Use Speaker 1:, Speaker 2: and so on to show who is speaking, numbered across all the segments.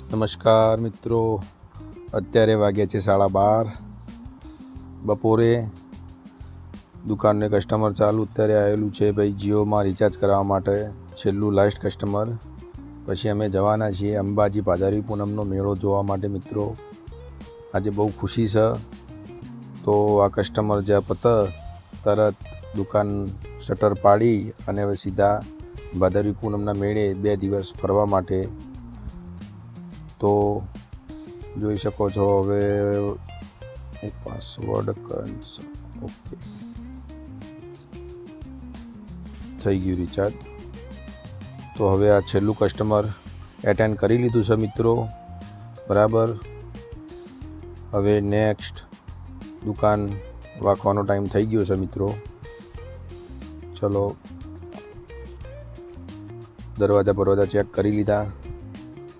Speaker 1: નમસ્કાર મિત્રો, અત્યારે વાગ્યા છે 12:30 બપોરે. દુકાનને કસ્ટમર ચાલુ અત્યારે આવેલું છે ભાઈ જીઓમાં રિચાર્જ કરવા માટે, છેલ્લું લાસ્ટ કસ્ટમર. પછી અમે જવાના છીએ અંબાજી ભાદરવી પૂનમનો મેળો જોવા માટે મિત્રો. આજે બહુ ખુશી છે. તો આ કસ્ટમર જ્યાં પતે તરત દુકાન શટર પાડી અને હવે સીધા ભાદરવી પૂનમના મેળે 2 દિવસ ફરવા માટે. તો જોઈ શકો છો હવે પાસવર્ડ ઓકે થઈ ગયું રિચાર્જ. તો હવે આ છેલ્લું કસ્ટમર એટેન્ડ કરી લીધું છે મિત્રો, બરાબર. હવે નેક્સ્ટ દુકાન વાંખવાનો ટાઈમ થઈ ગયો છે મિત્રો. ચલો, દરવાજા ચેક કરી લીધા,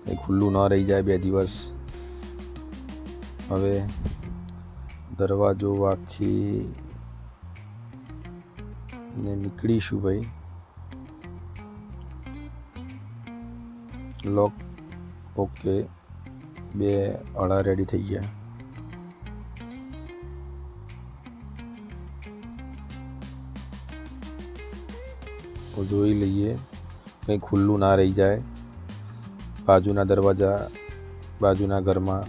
Speaker 1: કંઈ ખુલ્લું ન રહી જાય 2 દિવસ. હવે દરવાજો વાંખી ને નીકળીશું ભાઈ. લોક ઓકે, 2 અડા રેડી થઈ ગયા. તો જોઈ લઈએ કંઈ ખુલ્લું ના રહી જાય. બાજુના દરવાજા, બાજુના ઘરમાં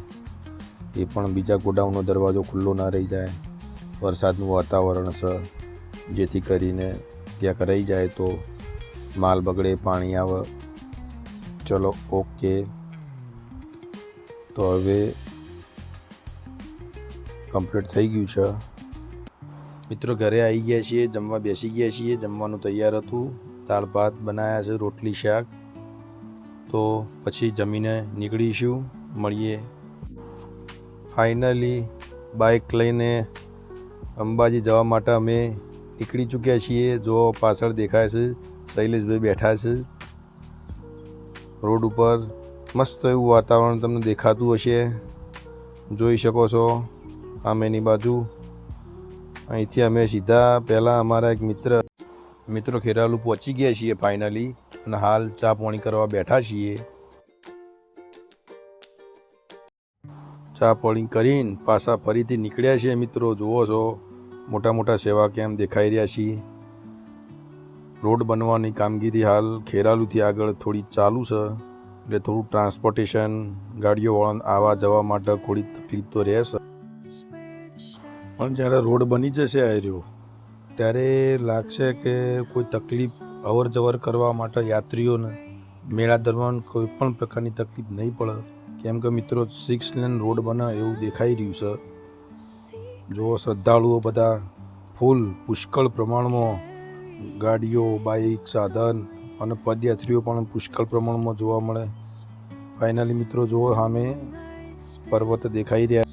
Speaker 1: એ પણ બીજા ગોડાઉનનો દરવાજો ખુલ્લો ના રહી જાય. વરસાદનું વાતાવરણ છે, જેથી કરીને ક્યાંક રહી જાય તો માલ બગડે, પાણી આવે. ચલો ઓકે. તો હવે કમ્પ્લીટ થઈ ગયું છે મિત્રો. ઘરે આવી ગયા છીએ, જમવા બેસી ગયા છીએ. જમવાનું તૈયાર હતું, દાળ ભાત બનાવ્યા છે, રોટલી શાક. તો પછી જમીને નીકળીશું, મળીએ. ફાઇનલી બાઇક લઈને અંબાજી જવા માટે અમે નીકળી ચૂક્યા છીએ. જો પાછળ દેખાય છે શૈલેષભાઈ બેઠા છે રોડ ઉપર. મસ્ત એવું વાતાવરણ તમને દેખાતું હશે, જોઈ શકો છો સામેની બાજુ. અહીંથી અમે સીધા પહેલાં અમારા એક મિત્રો ખેરાલુ પહોંચી ગયા છીએ ફાઇનલી, અને હાલ ચા પાણી કરવા બેઠા છીએ. ચા પાણી કરીને પાછા ફરીથી નીકળ્યા છીએ મિત્રો. જુઓ છો મોટા મોટા સેવા કેમ્પ દેખાઈ રહ્યા છીએ. રોડ બનવાની કામગીરી હાલ ખેરાલુથી આગળ થોડી ચાલુ છે, એટલે થોડું ટ્રાન્સપોર્ટેશન, ગાડીઓવાળાને આવવા જવા માટે થોડી તકલીફ તો રહેશે. પણ જ્યારે રોડ બની જશે આર્યો, ત્યારે લાગશે કે કોઈ તકલીફ અવર જવર કરવા માટે યાત્રીઓને મેળા દરમિયાન કોઈ પણ પ્રકારની તકલીફ નહીં પડે. કેમ કે મિત્રો 6 લેન રોડ બને એવું દેખાઈ રહ્યું છે. જો શ્રદ્ધાળુઓ બધા ફૂલ પુષ્કળ પ્રમાણમાં, ગાડીઓ, બાઇક, સાધન અને પદયાત્રીઓ પણ પુષ્કળ પ્રમાણમાં જોવા મળે. ફાઇનલી મિત્રો જુઓ સામે પર્વત દેખાઈ રહ્યા.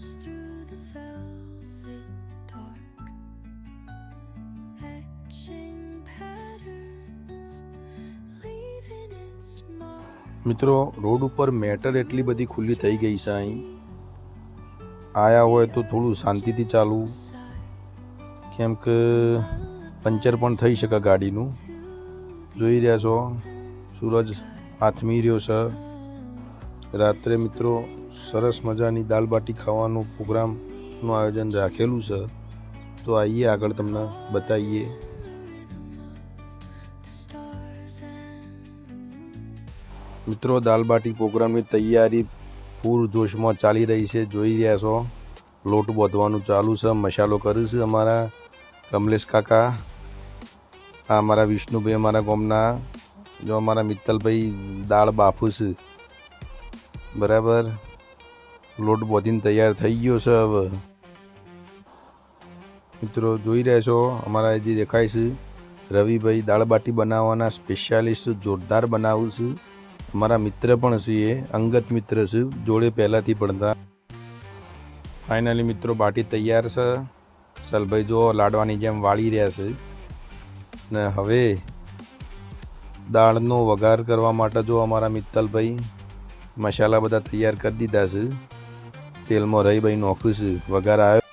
Speaker 1: મિત્રો રોડ ઉપર મેટર એટલી બધી ખુલ્લી થઈ ગઈ છે. અહીં આયા હોય તો થોડું શાંતિથી ચાલવું, કેમ કે પંચર પણ થઈ શકે ગાડીનું. જોઈ રહ્યા છો સૂરજ આથમી રહ્યો છે. રાત્રે મિત્રો સરસ મજાની દાલ બાટી ખાવાનું પ્રોગ્રામનું આયોજન રાખેલું છે. તો આવીએ આગળ તમને બતાવીએ. મિત્રો દાલ બાટી પ્રોગ્રામની તૈયારી પૂર જોશમાં ચાલી રહી છે. જોઈ રહ્યા છો લોટ બાંધવાનું ચાલુ છે, મસાલો કર્યું છે અમારા કમલેશ કાકા. આ અમારા વિષ્ણુભાઈ, અમારા ગામના. જો અમારા મિત્તલભાઈ દાળ બાફું છે, બરાબર. લોટ બાંધીને તૈયાર થઈ ગયો છે. હવે મિત્રો જોઈ રહ્યા છો અમારા જે દેખાય છે રવિભાઈ દાળ બાટી બનાવવાના સ્પેશિયાલિસ્ટ, જોરદાર બનાવું છે. અમારા મિત્ર પણ છે, એ અંગત મિત્ર છે, જોડે પહેલાંથી ભણતા. ફાઇનલી મિત્રો બાટી તૈયાર છે. સલભાઈ જો લાડવાની જેમ વાળી રહ્યા છે. ને હવે દાળનો વઘાર કરવા માટે જો અમારા મિત્તલભાઈ મસાલા બધા તૈયાર કરી દીધા છે. તેલમાં રહીભાઈ નોખ્યું છે, વઘાર આવ્યો.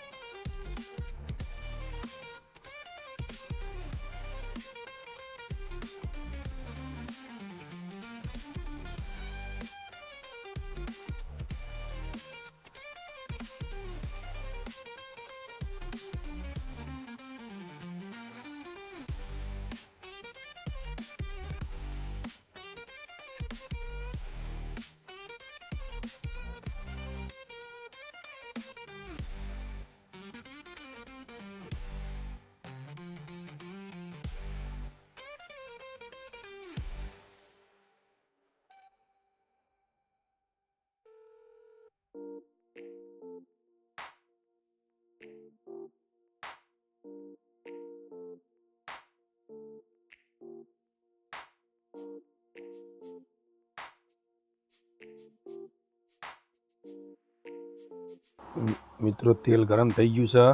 Speaker 1: મિત્રો તેલ ગરમ થઈ ગયું છે.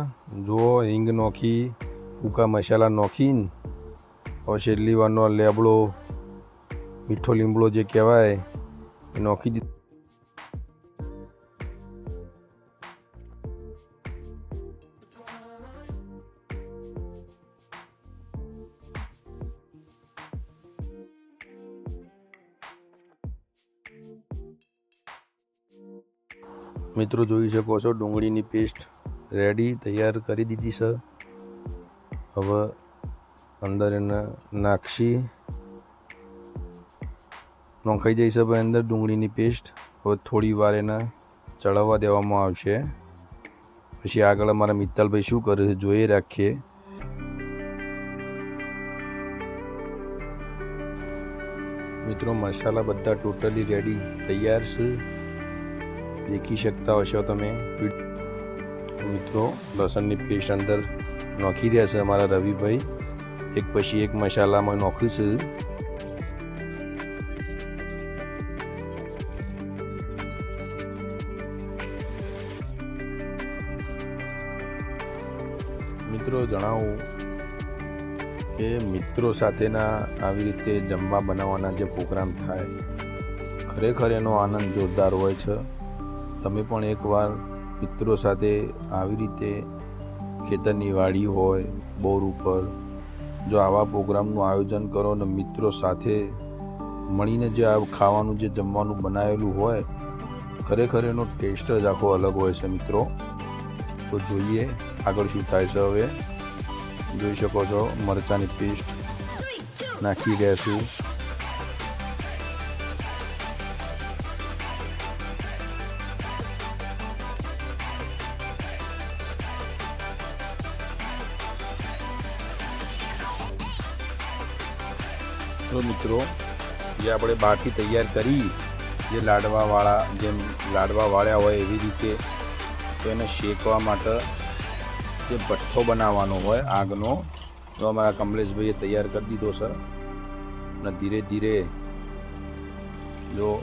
Speaker 1: જો હિંગ નોખી, સૂકા મસાલા નોખીને હવે છેલ્લી વારનો લેબડો, મીઠો લીમડો જે કહેવાય એ નોખી દીધો. મિત્રો જોઈ શકો છો ડુંગળીની પેસ્ટ રેડી તૈયાર કરી દીધી છે. હવે અંદર એને નોખાઈ જાય છે ભાઈ અંદર ડુંગળીની પેસ્ટ. હવે થોડી વાર એને ચડવા દેવામાં આવશે. પછી આગળ અમારા મિત્તલભાઈ શું કરે છે જોઈ રાખીએ. મિત્રો મસાલા બધા ટોટલી રેડી તૈયાર છે, દેખી શકતા હશો તમે. મિત્રો લસણની પેસ્ટ અંદર નોખી રહ્યા છે અમારા રવિભાઈ. એક પછી એક મસાલામાં નોખ્યું છે. મિત્રો જણાવું કે મિત્રો સાથેના આવી રીતે જમવા બનાવવાના જે પ્રોગ્રામ થાય ખરેખર એનો આનંદ જોરદાર હોય છે. તમે પણ એકવાર મિત્રો સાથે આવી રીતે ખેતરની વાડી હોય, બોર ઉપર જો આવા પ્રોગ્રામનું આયોજન કરો ને મિત્રો સાથે મળીને જે આ ખાવાનું જે જમવાનું બનાવેલું હોય ખરેખર એનો ટેસ્ટ જ આખો અલગ હોય છે મિત્રો. તો જોઈએ આગળ શું થાય છે. હવે જોઈ શકો છો મરચાંની પેસ્ટ નાખી રહેશું. તો મિત્રો જે આપણે બાટી તૈયાર કરી, જે લાડવા વાળ્યા હોય એવી રીતે, તો એને શેકવા માટે જે ભઠ્ઠો બનાવવાનો હોય આગનો, તો અમારા કમલેશભાઈએ તૈયાર કરી દીધો છે. અને ધીરે ધીરે જો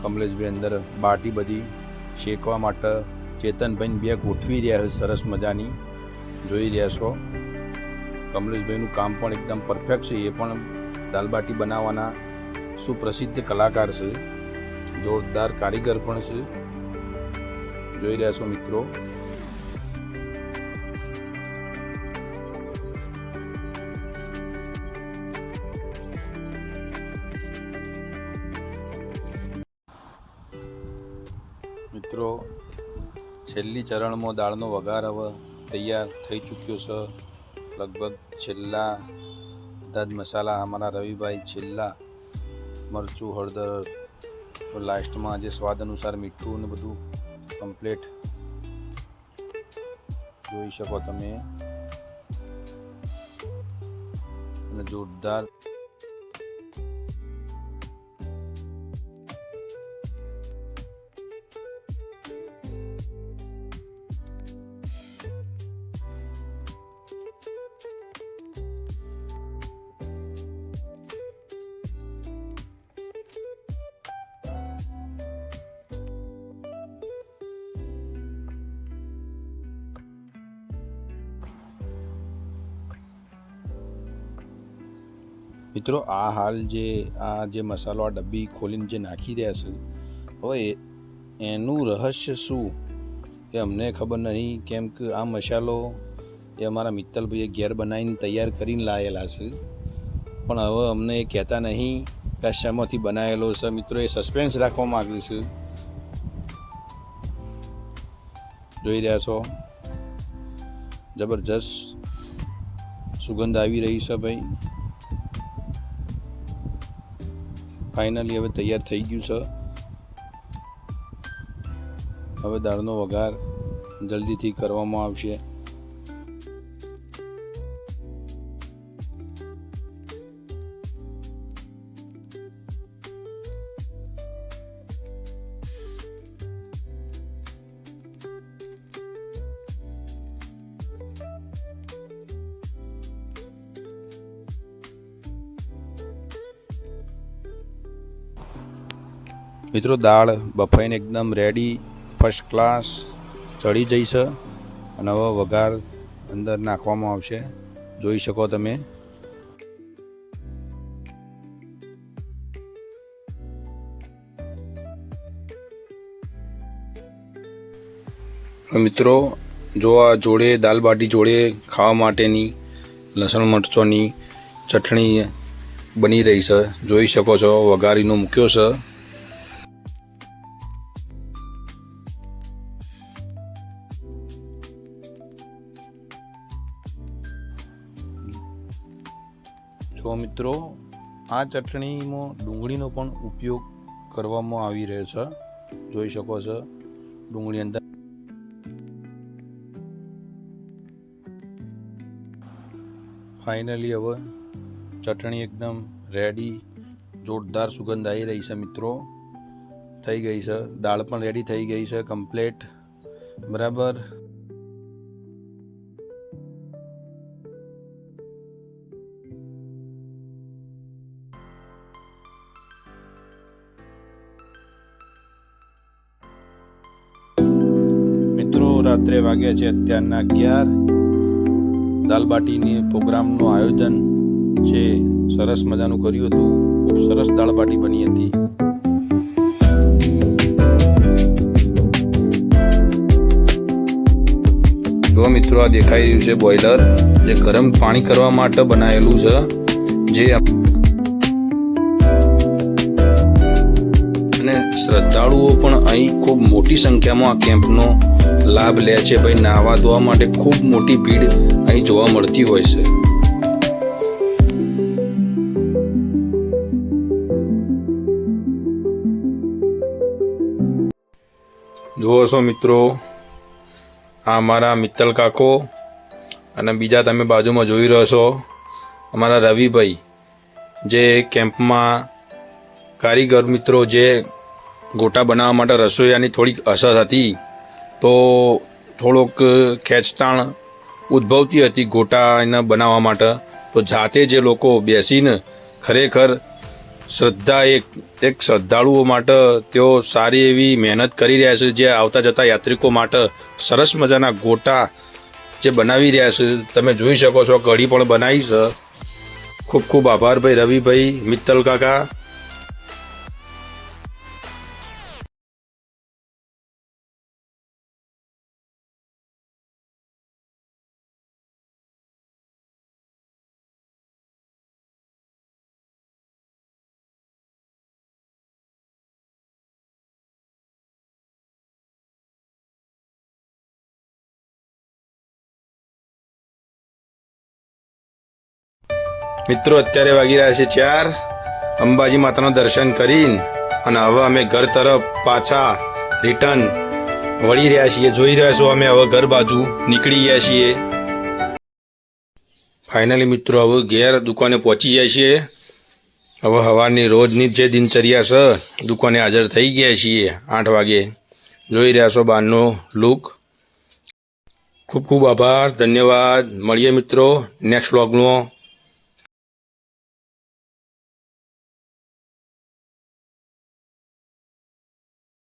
Speaker 1: કમલેશભાઈ અંદર બાટી બધી શેકવા માટે ચેતનભાઈને બે ગોઠવી રહ્યા છે સરસ મજાની, જોઈ રહ્યા છો. કમલેશભાઈનું કામ પણ એકદમ પરફેક્ટ છે. એ પણ દાલબાટી બનાવવાના સુપ્રસિદ્ધ કલાકાર છે, જોરદાર કારીગર પણ છે. જોઈ રહ્યા છો મિત્રો. મિત્રો છેલ્લી ચરણમાં દાળનો વઘાર હવે તૈયાર થઈ ચૂક્યો છે. લગભગ છેલ્લા બધા જ મસાલા અમારા રવિભાઈ, છેલ્લા મરચું, હળદર, લાસ્ટમાં જે સ્વાદ અનુસાર મીઠું ને બધું કમ્પ્લીટ જોઈ શકો તમે. અને જોરદાર મિત્રો આ જે મસાલો આ ડબ્બી ખોલીને જે નાખી રહ્યા છે, હવે એનું રહસ્ય શું એ અમને ખબર નહીં. કેમ કે આ મસાલો એ અમારા મિત્તલભાઈએ ઘેર બનાવીને તૈયાર કરીને લાવેલા છે, પણ હવે અમને એ કહેતા નહીં કે શામાંથી બનાવેલો છે. મિત્રો એ સસ્પેન્સ રાખવા માગ્યું છે. જોઈ રહ્યા છો જબરજસ્ત સુગંધ આવી રહી છે ભાઈ. ફાઇનલી હવે તૈયાર થઈ ગયું છે. હવે દાળનો વઘાર જલ્દીથી કરવામાં આવશે. મિત્રો દાળ બફાઈને એકદમ રેડી ફર્સ્ટ ક્લાસ ચડી જઈશ અને હવે વઘાર અંદર નાખવામાં આવશે. જોઈ શકો તમે. મિત્રો જો આ જોડે દાલ બાટી જોડે ખાવા માટેની લસણ મરચોની ચટણી બની રહી છે. જોઈ શકો છો વઘારીનો મૂક્યો છે. જો મિત્રો આ ચટણીમાં ડુંગળીનો પણ ઉપયોગ કરવામાં આવી રહ્યો છે. જોઈ શકો છો ડુંગળી અંદર. ફાઇનલી હવે ચટણી એકદમ રેડી, જોરદાર સુગંધ આવી રહી છે મિત્રો. થઈ ગઈ છે. દાળ પણ રેડી થઈ ગઈ છે કમ્પ્લેટ. બરાબર. મિત્રો રાત્રે વાગ્યા છે અત્યારના 11. દાલ બાટીની પ્રોગ્રામનું આયોજન જે સરસ મજાનું કર્યું હતું. ખૂબ સરસ દાળ બાટી બની હતી. જો મિત્રો આ દેખાઈ રહ્યું છે બોઇલર, જે ગરમ પાણી કરવા માટે બનાવેલું છે. જે અને શ્રદ્ધાળુઓ પણ અહીં ખૂબ મોટી સંખ્યામાં આ કેમ્પનો લાભ લે છે. ભાઈ નાહવા ધોવા માટે ખૂબ મોટી ભીડ અહીં જોવા મળતી હોય છે. જુઓ છો મિત્રો, આ અમારા મિત્તલ કાકો અને બીજા તમે બાજુમાં જોઈ રહ્યો છો અમારા રવિભાઈ, જે કેમ્પમાં કારીગર મિત્રો જે ગોટા બનાવવા માટે રસોઈયાની થોડીક અસર હતી, તો થોડોક ખેંચતાણ ઉદ્ભવતી હતી ગોટા એને બનાવવા માટે. તો જાતે જે લોકો બેસીને ખરેખર એક શ્રદ્ધાળુઓ માટે તેઓ સારી એવી મહેનત કરી રહ્યા છે. જે આવતા જતા યાત્રિકો માટે સરસ મજાના ગોટા જે બનાવી રહ્યા છે. તમે જોઈ શકો છો કઢી પણ બનાવી છે. ખૂબ ખૂબ આભાર ભાઈ રવિભાઈ, મિત્તલ કાકા. મિત્રો અત્યારે વાગી રહ્યા છે 4. અંબાજી માતાનું દર્શન કરીને અને હવે અમે ઘર તરફ પાછા રિટર્ન વળી રહ્યા છીએ. જોઈ રહ્યા છો અમે હવે ઘર બાજુ નીકળી ગયા છીએ. ફાઇનલી મિત્રો હવે ઘેર દુકાને પહોંચી જાય છીએ. હવે સવારની રોજની જે દિનચર્યા છે દુકાને હાજર થઈ ગયા છીએ 8 વાગે. જોઈ રહ્યા છો બહારનો લુક. ખૂબ ખૂબ આભાર, ધન્યવાદ. મળીએ મિત્રો નેક્સ્ટ વ્લોગમાં.